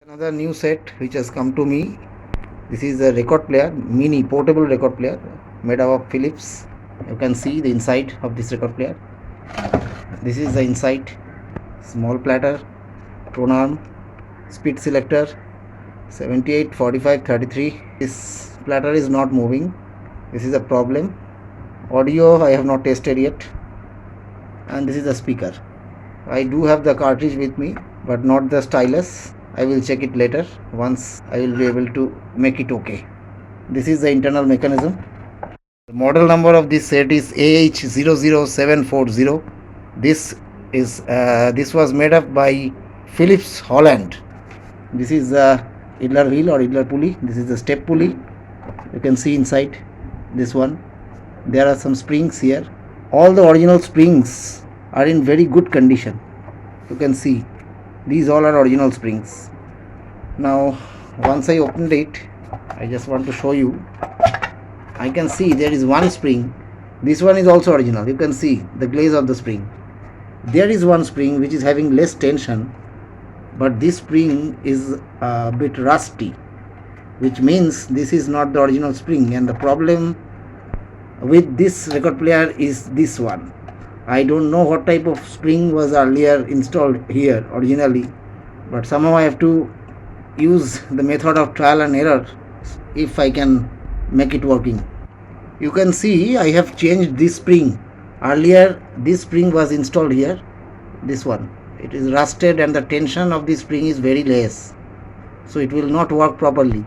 Another new set which has come to me. This is a record player, mini portable record player made out of Philips. You can see the inside of this record player. This is the inside, small platter, tone arm, speed selector 78, 45, 33. This platter is not moving. This is a problem. Audio I have not tested yet. And this is the speaker. I do have the cartridge with me, but not the stylus. I will check it later once I will be able to make it okay. This is the internal mechanism. The model number of this set is AH00740. This was made up by Philips Holland. This is the idler wheel or idler pulley. This is the step pulley. You can see inside this one. There are some springs here. All the original springs are in very good condition. You can see these all are original springs. Now once I opened it, I just want to show you. I can see there is one spring. This one is also original. You can see the glaze of the spring. There is one spring which is having less tension, but this spring is a bit rusty, which means this is not the original spring, and the problem with this record player is this one. I don't know what type of spring was earlier installed here originally, but somehow I have to use the method of trial and error if I can make it working. You can see I have changed this spring. Earlier this spring was installed here. This one, it is rusted and the tension of this spring is very less, so it will not work properly.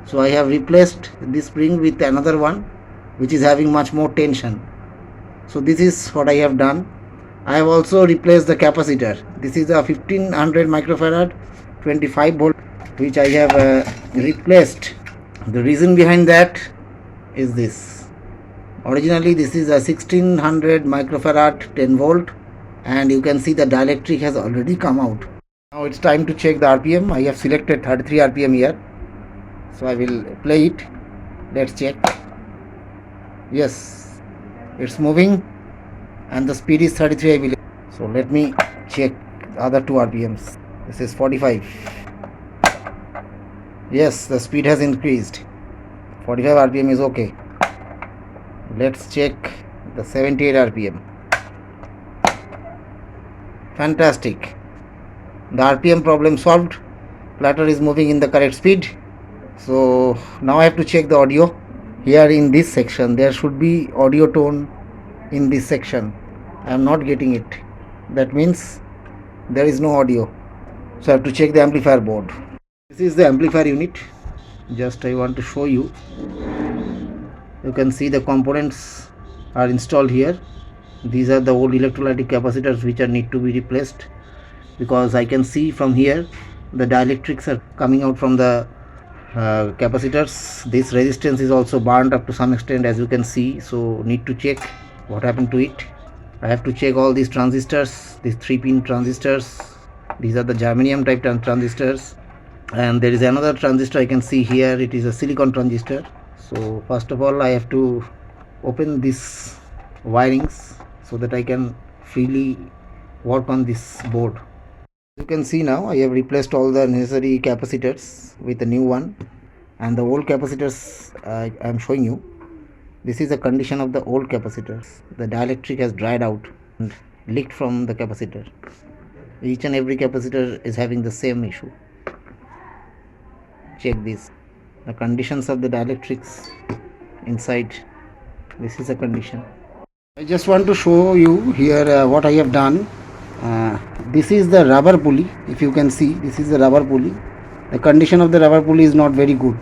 So I have replaced this spring with another one which is having much more tension. So this is what I have done. I have also replaced the capacitor. This is a 1500 microfarad 25 volt which I have replaced. The reason behind that is this. Originally this is a 1600 microfarad 10 volt, and you can see the dielectric has already come out. Now it's time to check the RPM. I have selected 33 RPM here, so I will play it. Let's check. Yes, it's moving and the speed is 33, I believe. So let me check the other two RPMs. This is 45. Yes, the speed has increased. 45 RPM is okay. Let's check the 78 RPM. Fantastic. The RPM problem solved. Platter is moving in the correct speed. So now I have to check the audio. Here in this section there should be audio tone in this section. I am not getting it. That means there is no audio. So I have to check the amplifier board. This is the amplifier unit. Just I want to show you. You can see the components are installed here. These are the old electrolytic capacitors which are need to be replaced, because I can see from here the dielectrics are coming out from the capacitors. This resistance is also burnt up to some extent, as you can see, so need to check what happened to it. I have to check all these transistors, these 3-pin transistors. These are the germanium type transistors, and there is another transistor I can see here. It is a silicon transistor. So first of all I have to open these wirings so that I can freely work on this board. You can see now I have replaced all the necessary capacitors with a new one, and the old capacitors I am showing you. This is the condition of the old capacitors. The dielectric has dried out and leaked from the capacitor. Each and every capacitor is having the same issue. Check this. The conditions of the dielectrics inside. This is a condition. I just want to show you here what I have done. This is the rubber pulley. If you can see, this is the rubber pulley. The condition of the rubber pulley is not very good,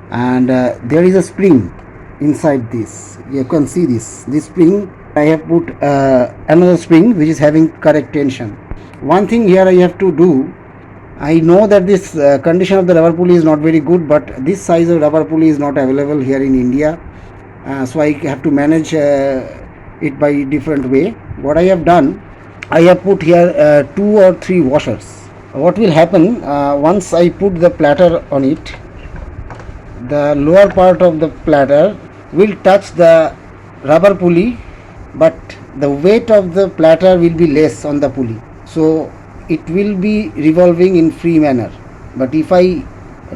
and there is a spring inside this. You can see this spring. I have put another spring which is having correct tension. One thing here I have to do. I know that this condition of the rubber pulley is not very good, but this size of rubber pulley is not available here in India, so I have to manage it by different way. What I have done, I have put here 2 or 3 washers. What will happen once I put the platter on it, the lower part of the platter will touch the rubber pulley, but the weight of the platter will be less on the pulley, so it will be revolving in free manner. But if I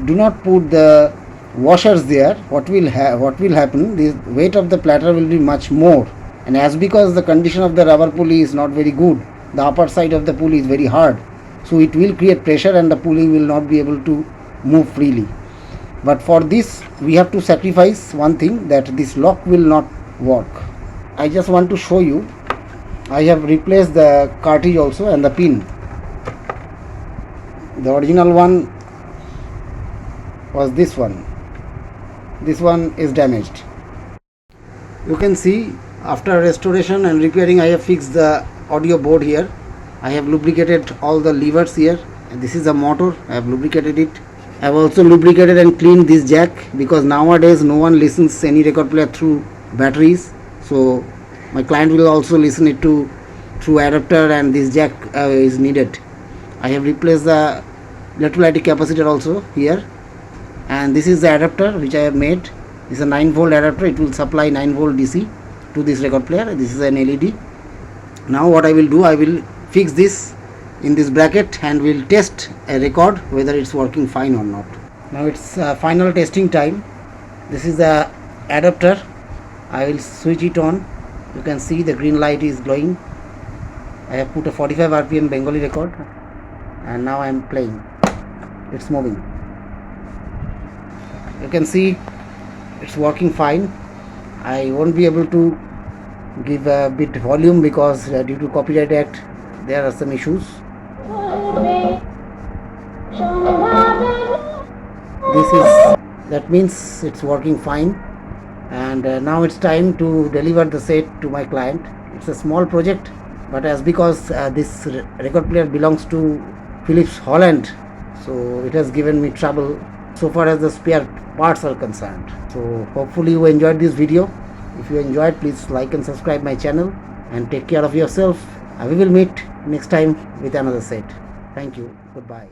do not put the washers there, what will happen, the weight of the platter will be much more, and as because the condition of the rubber pulley is not very good, the upper side of the pulley is very hard, so it will create pressure and the pulley will not be able to move freely. But for this we have to sacrifice one thing, that this lock will not work. I just want to show you, I have replaced the cartridge also and the pin. The original one was this one. This one is damaged. You can see after restoration and repairing, I have fixed the audio board here. I have lubricated all the levers here, and this is the motor. I have lubricated it. I have also lubricated and cleaned this jack, because nowadays no one listens any record player through batteries, so my client will also listen it to through adapter, and this jack is needed. I have replaced the electrolytic capacitor also here, and this is the adapter which I have made. This is a 9-volt adapter. It will supply 9-volt DC to this record player. This is an LED. Now what I will do, I will fix this in this bracket and will test a record whether it's working fine or not. Now it's final testing time. This is the adapter. I will switch it on. You can see the green light is glowing. I have put a 45 RPM Bengali record, and now I am playing. It's moving. You can see it's working fine. I won't be able to give a bit volume because due to Copyright Act there are some issues. That means it's working fine, and now it's time to deliver the set to my client. It's a small project, but as because this record player belongs to Philips Holland, so it has given me trouble so far as the spare parts are concerned. So hopefully you enjoyed this video. If you enjoyed, please like and subscribe my channel, and take care of yourself. We will meet next time with another set. Thank you. Goodbye.